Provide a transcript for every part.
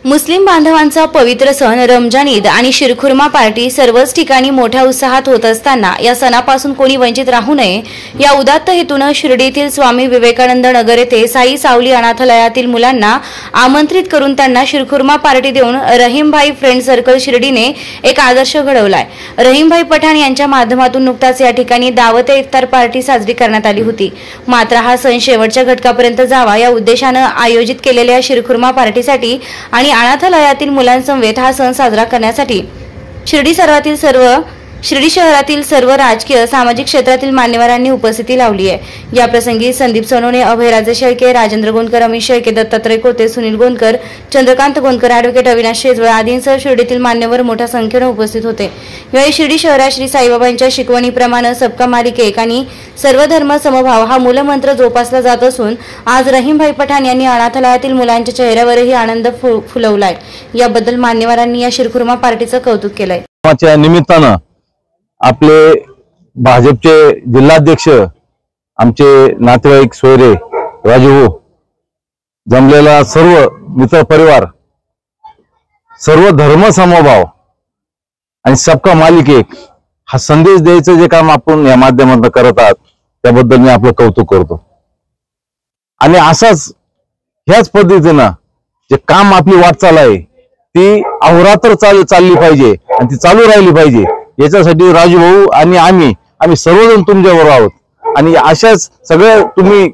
मुस्लिम बांधवांचा पवित्र सण रमजान ईद आणि शिरखुर्मा पार्टी सर्वच ठिकाणी मोठ्या उत्साहात होत असताना या सणापासून कोणी वंचित राहू नये या उदात्त हेतूने शिर्डीतील स्वामी विवेकानंद नगर येथे साई सावली अनाथालयातील मुलांना आमंत्रित करून त्यांना शिरखुर्मा पार्टी देऊन रहीमभाई फ्रेंड सर्कल शिर्डीने एक आदर्श घडवलाय। रहीमभाई पठाण यांच्या माध्यमातून नुकताच या ठिकाणी दावत ए इफ्तार पार्टी साजरी करण्यात आली होती। मात्र हा सण शेवटच्या घटकापर्यंत जावा या उद्देशाने आयोजित केलेल्या शिरखुर्मा पार्टीसाठी आणि अनाथालयातील मुलांसमवेत हा सण साजरा करण्यासाठी शिर्डी शहरातील सर्व राजकीय सामाजिक क्षेत्रातील मान्यवरांनी उपस्थिती लावली आहे। या प्रसंगी संदीप सोनवणे, अभयराजे शेळके, राजेंद्र गोंदकर, अमित शेळके, दत्तात्रय कोते, सुनील गोंदकर, चंद्रकांत गोंदकर, ॲडव्होकेट अविनाश शेजवळ आदींसह शिर्डीतील मान्यवर मोठ्या संख्येने उपस्थित होते। यावेळी शिर्डी शहरात श्री साईबाबांच्या शिकवणीप्रमाणे सबका मालिक एक आणि सर्वधर्म समभाव हा मूलमंत्र जोपासला जात असून आज रहीमभाई पठाण यांनी अनाथालयातील मुलांच्या चेहऱ्यावरही आनंद फुलवलाय। याबद्दल मान्यवरांनी या शिरखुर्मा पार्टीचं कौतुक केलंय। निमित्तानं आपले भाजपचे जिल्हाध्यक्ष आमचे नातेवाईक सोयरे राजू जमलेला सर्व मित्र परिवार, सर्व धर्म समभाव आणि सबका मालिक एक हा संदेश द्यायचं जे काम आपण या माध्यमातून करत आहात त्याबद्दल मी आपलं कौतुक करतो। आणि असाच ह्याच पद्धतीनं जे काम आपली वाटचाल आहे ती अहोरात्र चालली पाहिजे आणि ती चालू राहिली पाहिजे। याच्यासाठी राजू भाऊ आणि आम्ही सर्वजण तुमच्याबरोबर आहोत आणि अशाच सगळ्या तुम्ही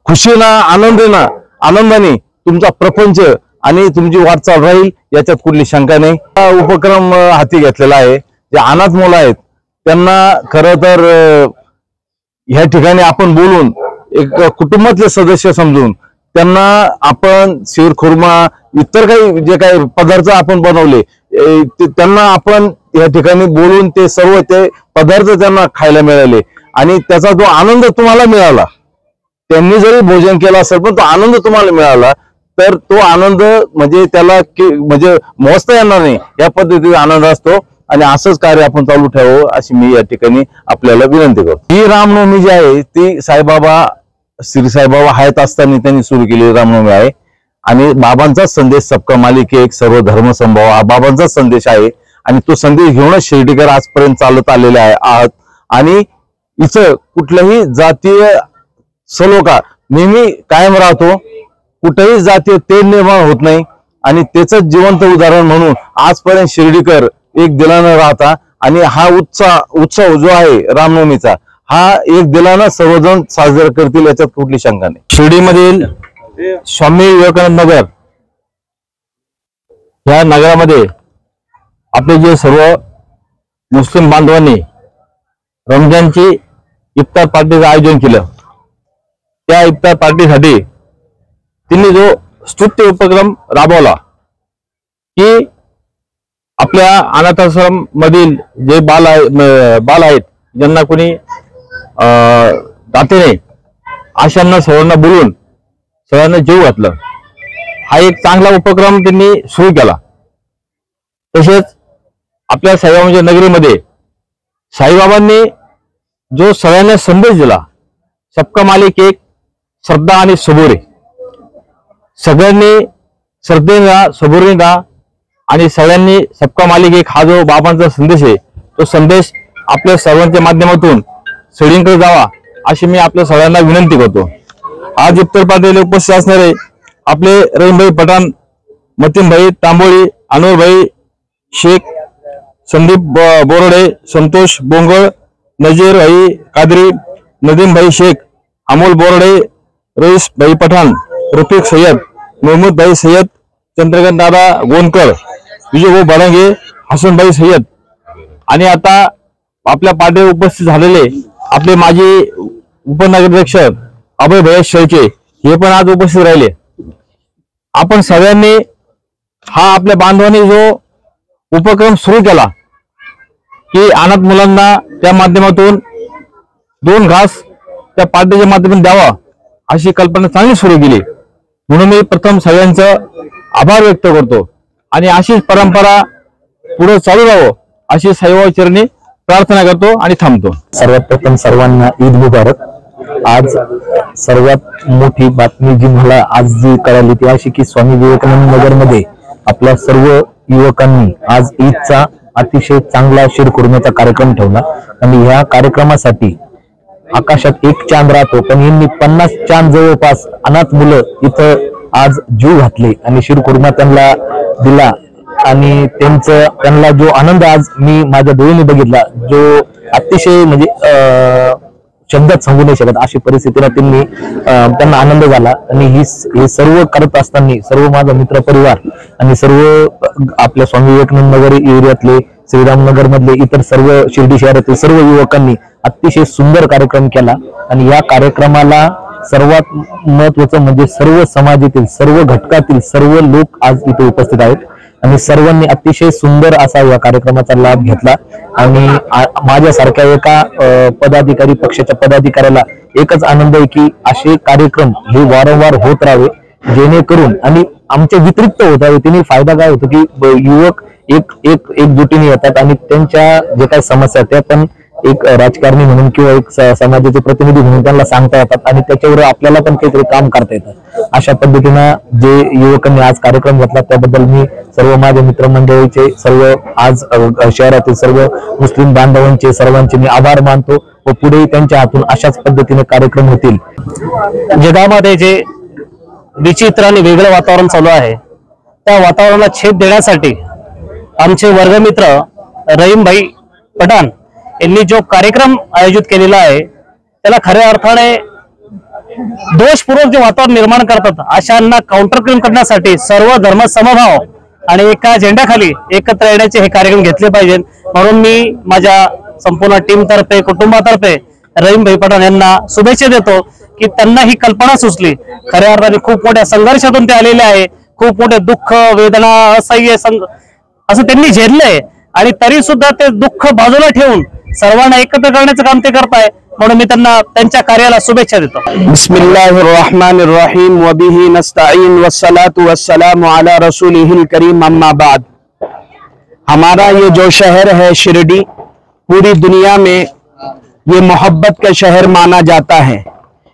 खुशीनं आनंदाने तुमचा प्रपंच आणि तुमची वाटचाल राहील याच्यात कुठली शंका नाही। हा उपक्रम हाती घेतलेला आहे। जे अनाथ मुलं आहेत त्यांना खरं तर ह्या ठिकाणी आपण बोलून एक कुटुंबातले सदस्य समजून त्यांना आपण शिरखुर्मा इतर काही जे काही पदार्थ आपण बनवले त्यांना आपण या ठिकाणी बोलून ते सर्व ते पदार्थ त्यांना खायला मिळाले आणि त्याचा जो आनंद तुम्हाला मिळाला, त्यांनी जरी भोजन केलं असेल पण तो आनंद तुम्हाला मिळाला तर तो आनंद म्हणजे त्याला म्हणजे मोजता येणार नाही या पद्धतीचा आनंद असतो। आणि असंच कार्य आपण चालू ठेवावं अशी मी या ठिकाणी आपल्याला विनंती करतो। ही रामनवमी जी आहे ती साईबाबा श्री साईबाबा हयात असताना त्यांनी सुरू केलेली रामनवमी आहे आणि बाबांचा संदेश सबका मालिक एक सर्व धर्म समभाव हा बाबांचा संदेश आहे आणि तो संदेश घेऊनच शिर्डीकर आजपर्यंत चालत आलेले आहात आणि इथं कुठल्याही जातीय सलोखा नेहमी कायम राहतो, कुठेही जातीय तेढ निर्माण होत नाही आणि त्याच जिवंत उदाहरण म्हणून आजपर्यंत शिर्डीकर एक दिलानं राहता आणि हा उत्सव जो आहे रामनवमीचा हा एक दिलानं सर्वजण साजरा करतील याच्यात कुठली शंका नाही। शिर्डीमधील स्वामी विवेकानंद नगर या नगरामध्ये आपले जे सर्व मुस्लिम बांधवांनी रमजानची इफ्तार पार्टीचं आयोजन केलं त्या इफ्तार पार्टीसाठी त्यांनी जो स्तुत्य उपक्रम राबवला की आपल्या अनाथाश्रम मधील जे बाल आहेत ज्यांना कोणी दाते नाही अशांना सर्वांना बोलून सगळ्यांना जीव घातलं। हा एक चांगला उपक्रम त्यांनी सुरू केला। तसेच आपल्या साईबाबांच्या नगरीमध्ये साईबाबांनी जो सगळ्यांना संदेश दिला सबका मालिक एक, श्रद्धा आणि सबुरी, सगळ्यांनी श्रद्धेने सबुरीने आणि सगळ्यांनी सबका मालिक एक हा जो बाबांचा संदेश आहे तो संदेश आपल्या सर्वांच्या माध्यमातून सगळीकडे जावा अशी मी आपल्या सगळ्यांना विनंती करतो। आज इफ्तार पार्टीला उपस्थित असणारे आपले रहीमभाई पठाण, मतीमभाई तांबोळी, अनवरभाई शेख, संदीप बोरडे, संतोष बोंगळ, नजीर भाई कादरी, नदीमभाई शेख, अमोल बोरडे, रईस भाई पठाण, रफिक सय्यद, महमूद भाई सय्यद, चंद्रकांत दादा गोंदकर, विजयभाऊ भडंगे, हसनभाई सय्यद आणि आता आपल्या पार्टीवर उपस्थित झालेले आपले माजी उपनगराध्यक्ष अभय शेळके हे पण आज उपस्थित राहिले। आपण सगळ्यांनी हा आपल्या बांधवांनी जो उपक्रम सुरू केला की अनाथ मुलांना त्या माध्यमातून 2 घास त्या पार्टीच्या माध्यमातून द्यावा अशी कल्पना चांगली सुरू केली म्हणून मी प्रथम सगळ्यांचं आभार व्यक्त करतो आणि अशीच परंपरा पुढे चालू राहावं अशी साईबाबा चरणी प्रार्थना करतो आणि थांबतो। सर्वप्रथम सर्वांना ईद मुबारक। आज सर्वात मोठी बातमी जी मला आज जी कळाली ती अशी की स्वामी विवेकानंद नगरमध्ये आपल्या सर्व युवकांनी आज ईदचा अतिशय चांगला शिरखुर्म्याचा कार्यक्रम ठेवला आणि ह्या कार्यक्रमासाठी आकाशात एक चांद राहतो पण यांनी 50 चांद जवळपास अनाथ मुलं इथं आज जीव घातले आणि शिरखुर्मा त्यांना दिला आणि त्यांना जो आनंद आज मी माझ्या डोळ्याने बघितला जो अतिशय म्हणजे शब्दात सांगू नाही शकत अशी परिस्थितीला त्यांना आनंद झाला आणि हे सर्व करत असताना सर्व माझा मित्र परिवार आणि सर्व आपल्या स्वामी विवेकानंद नगर एरियातले श्रीरामनगर मधले इतर सर्व शिर्डी शहरातील सर्व युवकांनी अतिशय सुंदर कार्यक्रम केला आणि या कार्यक्रमाला सर्वात महत्वाचं म्हणजे सर्व समाजातील सर्व घटकातील सर्व लोक आज इथे उपस्थित आहेत आणि सर्वांनी अतिशय सुंदर असा या कार्यक्रमाचा लाभ घेतला आणि माझ्यासारख्या एका पदाधिकारी पक्षाच्या पदाधिकाऱ्याला एकच आनंद आहे की असे कार्यक्रम हे वारंवार होत राहावे जेणेकरून आणि आमचे वितरिक्त होत राहावे त्यांनी फायदा काय होतो की युवक एकजुटीने येतात आणि त्यांच्या जे काही समस्या त्या पण एक राजकारणी म्हणून किंवा एक समाजाचे प्रतिनिधी म्हणून त्यांना सांगता येतात आणि त्याच्यावर आपल्याला पण काहीतरी काम करता येतं अशा पद्धतीनं जे युवकांनी आज कार्यक्रम घेतला त्याबद्दल मी सर्व माझ्या मित्रमंडळीचे सर्व आज शहरातील सर्व मुस्लिम बांधवांचे सर्वांचे मी आभार मानतो व पुढेही त्यांच्या हातून अशाच पद्धतीने कार्यक्रम होतील। जगामध्ये जे विचित्र आणि वेगळं वातावरण चालू आहे त्या वातावरणाला छेद देण्यासाठी आमचे वर्गमित्र रहीमभाई पठाण यांनी जो कार्यक्रम आयोजित केलेला आहे त्याला खऱ्या अर्थाने दोषपूर्वक जे वातावरण निर्माण करतात अशांना काउंटर क्लेम करण्यासाठी सर्व धर्म समभाव आणि एका झेंड्याखाली एकत्र येण्याचे हे कार्यक्रम घेतले पाहिजे म्हणून मी माझ्या संपूर्ण टीम तर्फे कुटुंबातर्फे रहीमभाई पठाण यांना शुभेच्छा देतो की त्यांना ही कल्पना सुचली। खऱ्या अर्थाने खूप मोठ्या संघर्षातून ते आलेले आहे, खूप मोठे दुःख वेदना असह्य असं त्यांनी झेललंय आणि तरी सुद्धा ते दुःख बाजूला ठेवून सर्वांना एकत्र करण्याचं काम ते करताय म्हणून मी त्यांना त्यांच्या कार्याला शुभेच्छा देतो। बिस्मिल्लाहिर रहमानिर रहीम व बिही नस्तईन वस्सलातु वस्सलामु अला रसूलिहिल करीम अम्मा बाद। हमारा ये जो शहर है शिरडी पूरी दुनिया में ये मोहब्बत का शहर माना जाता है।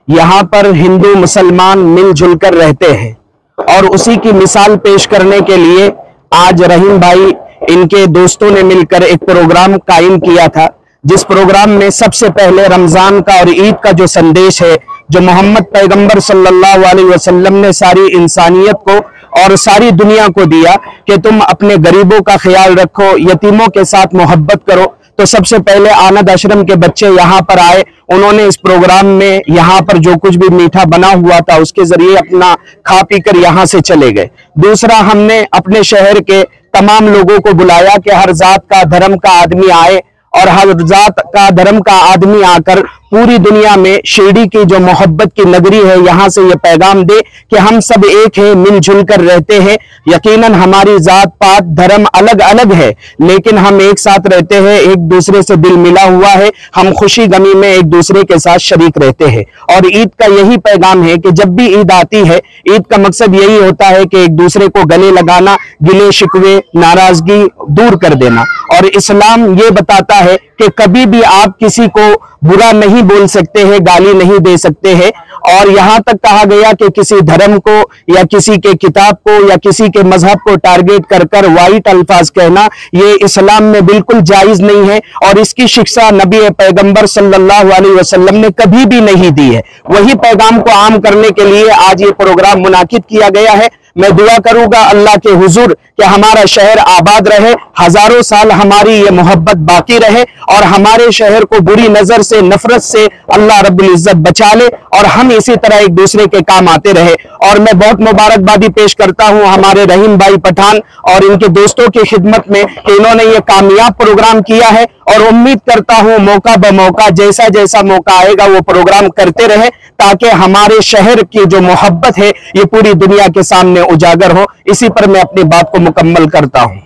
यहाँ पर हिंदू मुसलमान मिलजुल कर रहते हैं और उसी की मिसाल पेश करने के लिए आज रहीम भाई इनके दोस्तों ने मिलकर एक प्रोग्राम कायम किया था जिस प्रोग्राम में सबसे पहले रमजान का और ईद का जो संदेश है जो मोहम्मद पैगंबर सल्लल्लाहु अलैहि वसल्लम ने सारी इंसानियत को और सारी दुनिया को दिया कि तुम अपने गरीबों का ख्याल रखो, यतीमों के साथ मोहब्बत करो। तो सबसे पहले आनंद आश्रम के बच्चे यहाँ पर आए, उन्होंने इस प्रोग्राम में यहाँ पर जो कुछ भी मीठा बना हुआ था उसके जरिए अपना खा पी कर यहाँ से चले गए। दूसरा, हमने अपने शहर के तमाम लोगों को बुलाया कि हर जात का धर्म का आदमी आए और हर जात का धर्म का आदमी आकर पूरी दुनिया में शिरडी की जो मोहब्बत की नगरी है यहाँ से ये पैगाम दे कि हम सब एक हैं, मिलजुल कर रहते हैं। यकीनन हमारी जात पात धर्म अलग अलग है लेकिन हम एक साथ रहते हैं, एक दूसरे से दिल मिला हुआ है, हम खुशी गमी में एक दूसरे के साथ शरीक रहते हैं। और ईद का यही पैगाम है कि जब भी ईद आती है ईद का मकसद यही होता है कि एक दूसरे को गले लगाना, गिले शिकवे नाराजगी दूर कर देना। और इस्लाम ये बताता है कि कभी भी आप किसी को बुरा नहीं बोल सकते हैं, गाली नहीं दे सकते हैं। और यहाँ तक कहा गया कि किसी धर्म को या किसी के किताब को या किसी के मजहब को टारगेट कर कर वाइट अल्फाज कहना ये इस्लाम में बिल्कुल जायज नहीं है और इसकी शिक्षा नबी पैगंबर सल्लल्लाहु अलैहि वसल्लम ने कभी भी नहीं दी है। वही पैगाम को आम करने के लिए आज ये प्रोग्राम मुनाकिद किया गया है। मैं दुआ करूंगा अल्लाह के हुजूर कि हमारा शहर आबाद रहे, हजारों साल हमारी ये मोहब्बत बाकी रहे और हमारे शहर को बुरी नजर से नफरत से अल्लाह रब्बुल इज्जत बचा ले और हम इसी तरह एक दूसरे के काम आते रहे। और मैं बहुत मुबारकबादी पेश करता हूं हमारे रहीम भाई पठान और इनके दोस्तों की खिदमत में कि इन्होंने ये कामयाब प्रोग्राम किया है और उम्मीद करता हूं मौका ब मौका जैसा जैसा मौका आएगा वो प्रोग्राम करते रहे ताकि हमारे शहर की जो मोहब्बत है ये पूरी दुनिया के सामने उजागर हो। इसी पर मैं अपनी बात को मुकम्मल करता हूं।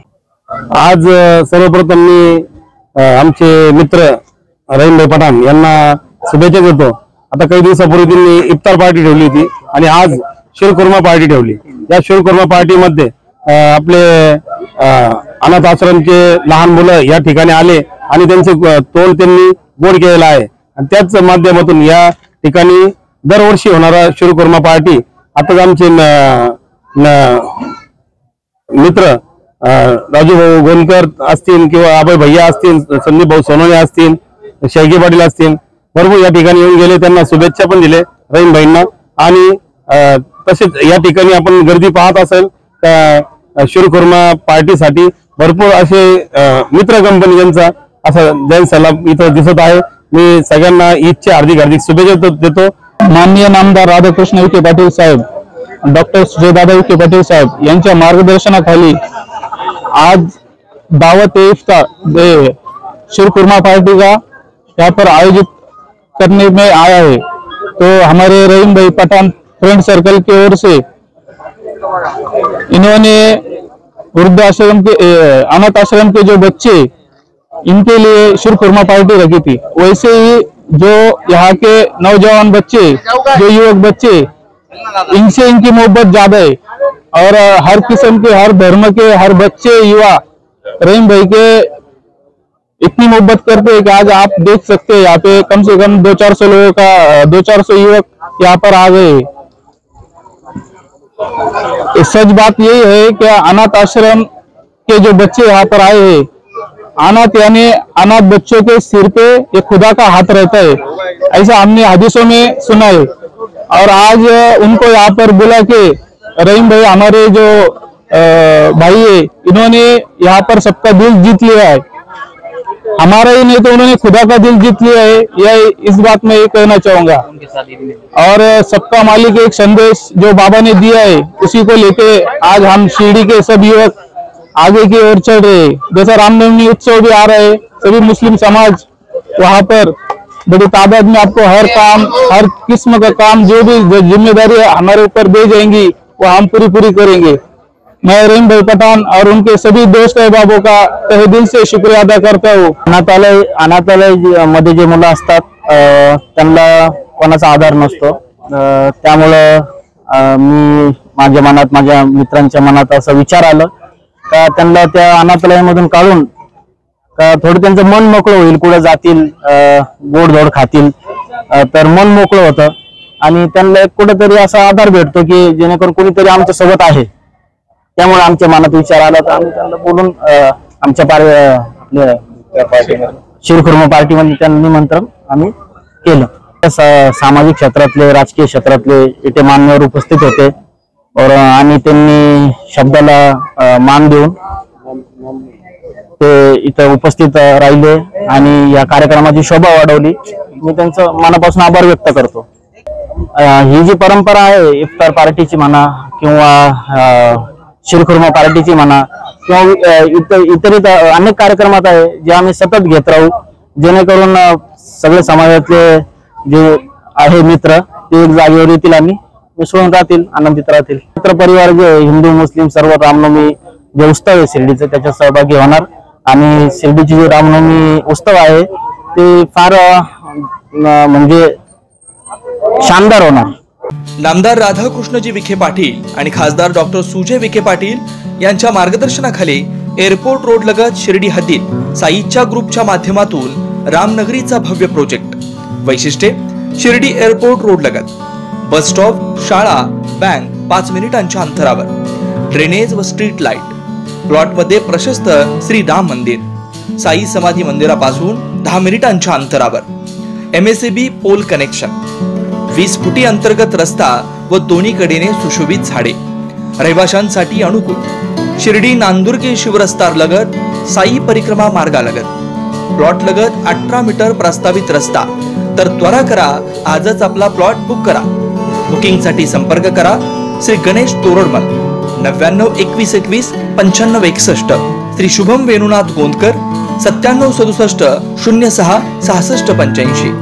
आज सर्वप्रथम मी आमचे मित्र रहीम भाई पठाण यांना शुभेच्छा देतो। आता काही दिवसापूर्वी त्यांनी इफ्तार पार्टी ठेवली होती आणि आज शिरखुर्मा पार्टी ठेवली। या शिरखुर्मा पार्टी मध्ये आपले अनाथ आश्रमचे लहान मुलं या ठिकाणी आले आणि त्यांचे तोंड त्यांनी गोड केलेलं आहे आणि त्याच माध्यमातून या ठिकाणी दरवर्षी होणारा शिरखुर्मा पार्टी, आताच आमचे मित्र राजू भाऊ गोंदकर असतील किंवा अभय भैया असतील, संदीप भाऊ सोनवणे असतील, शेळके पाटील असतील, भरपूर या ठिकाणी येऊन गेले, त्यांना शुभेच्छा पण दिले रहीम भाईंना. आणि तसेच या ठिकाणी आपण गर्दी पाहत असेल त्या शिरखुर्मा पार्टीसाठी भरपूर असे मित्र कंपनी ज्यांचा असा जैन इथं दिसत आहे. मी सगळ्यांना ईदच्या हार्दिक शुभेच्छा देतो. माननीय नामदार राधाकृष्ण विखे पाटील साहेब, डॉक्टर सुजयदादा विखे पाटील साहेब यांच्या मार्गदर्शनाखाली आज दावत इफ्तार शिरखुर्मा पार्टी का यहाँ पर आयोजित करने में आया है. तो हमारे रहीम भाई पठान फ्रेंड सर्कल की ओर से इन्होंने वृद्धाश्रम के अनाथ आश्रम के जो बच्चे, इनके लिए शिरखुर्मा पार्टी रखी थी. वैसे ही जो यहाँ के नौजवान बच्चे, जो युवक बच्चे, इनसे इनकी मोहब्बत ज्यादा है और हर किस्म के, हर धर्म के, हर बच्चे युवा रहीम भाई के इतनी मोहब्बत करते हैं कि आज आप देख सकते हैं यहाँ पे कम से कम 200-400 लोगों का 200-400 युवक यहाँ पर आ गए. सच बात यही है कि अनाथ आश्रम के जो बच्चे यहाँ पर आए हैं, अनाथ यानी अनाथ बच्चों के सिर पे एक खुदा का हाथ रहता है, ऐसा हमने हदीसों में सुना है. और आज उनको यहाँ पर बुला के रहीम भाई हमारे जो भाई है, इन्होंने यहाँ पर सबका दिल जीत लिया है. हमारा ही नहीं तो उन्होंने खुदा का दिल जीत लिया है. यह इस बात में ये कहना चाहूंगा. और सबका मालिक एक संदेश जो बाबा ने दिया है, उसी को लेके आज हम शिरडी के सब युवक आगे की ओर चल रहे. जैसा रामनवमी उत्सव भी आ रहा है, सभी मुस्लिम समाज वहां पर बड़ी तादाद में आपको हर काम, हर किस्म का काम, जो भी जिम्मेदारी हमारे ऊपर दे जाएंगी वो हम पूरी करेंगे. मैं रहीम भाई पठान और उनके सभी दोस्त अहबाबों का तहे दिल से शुक्रिया अदा करता हूँ. अनाथालय मध्ये जे मुलं असतात त्यांना कोणाचा आधार नसतो. त्यामुळं मी माझ्या मनात, माझ्या मित्रांच्या मनात असा विचार आला का त्यांना त्या अनाथालयामधून काढून का थोडं त्यांचं मन मोकळं होईल, कुठं जातील, गोडधोड खातील तर मन मोकळं होतं आणि त्यांना कुठेतरी असा आधार भेटतो की जेणेकरून कोणीतरी आमच्या सोबत आहे. त्यामुळे आमच्या मनात विचार आला तर आम्ही त्यांना बोलून आमच्या आपल्या शिरखुर्मा पार्टीमध्ये त्यांना निमंत्रण आम्ही केलं. सामाजिक क्षेत्रातले, राजकीय क्षेत्रातले इथे मान्यवर उपस्थित होते और आणि त्यांनी शब्दाला मान देऊन ते इथं उपस्थित राहिले आणि या कार्यक्रमाची शोभा वाढवली. मी त्यांचं मनापासून आभार व्यक्त करतो. ही जी परंपरा आहे इफ्तार पार्टीची म्हणा किंवा शिरखुर्मा पार्टीची म्हणा किंवा इतर अनेक कार्यक्रमात आहे जे आम्ही सतत घेत राहू, जेणेकरून सगळे समाजातले जे आहे मित्र ते एक जागेवर येतील आणि मिसळून राहतील, आनंदित राहतील. मित्र परिवार जे हिंदू मुस्लिम सर्व रामनवमी जे उत्सव आहे शिर्डीचे त्याच्यात सहभागी होणार आणि शिर्डीची जे रामनवमी उत्सव आहे ते फार म्हणजे शानदार होणार. नामदार राधाकृष्णजी विखे पाटील आणि खासदार डॉक्टर सुजय विखे पाटील यांच्या मार्गदर्शनाखाली एअरपोर्ट रोड लगत शिर्डी हद्दीत साईच्या ग्रुपच्या माध्यमातून रामनगरीचा भव्य प्रोजेक्ट. वैशिष्ट्ये: शिर्डी एअरपोर्ट रोड लगत बस स्टॉप, शाळा, बँक 5 मिनिटांच्या अंतरावर, ड्रेनेज व स्ट्रीट लाईट. प्लॉट मध्ये प्रशस्त श्री राम मंदिर, साई समाधी मंदिरापासून 10 मिनिटांच्या अंतरावर, MSAB पोल कनेक्शन, 20 फुटी अंतर्गत रस्ता व दोन्ही कडेने सुशोभित झाडे, रहिवाशांसाठी अनुकूल. शिर्डी नांदुर्गे शिवरस्तार लगत साई परिक्रमा मार्गालगत. प्लॉट लगत 18 मीटर प्रस्तावित रस्ता. तर त्वरा करा, आजच आपला प्लॉट बुक करा. बुकिंग साठी संपर्क करा श्री गणेश तोरडमल 99 21 21 95 61, श्री शुभम वेणुनाथ गोंदकर 97 67 06 66 85.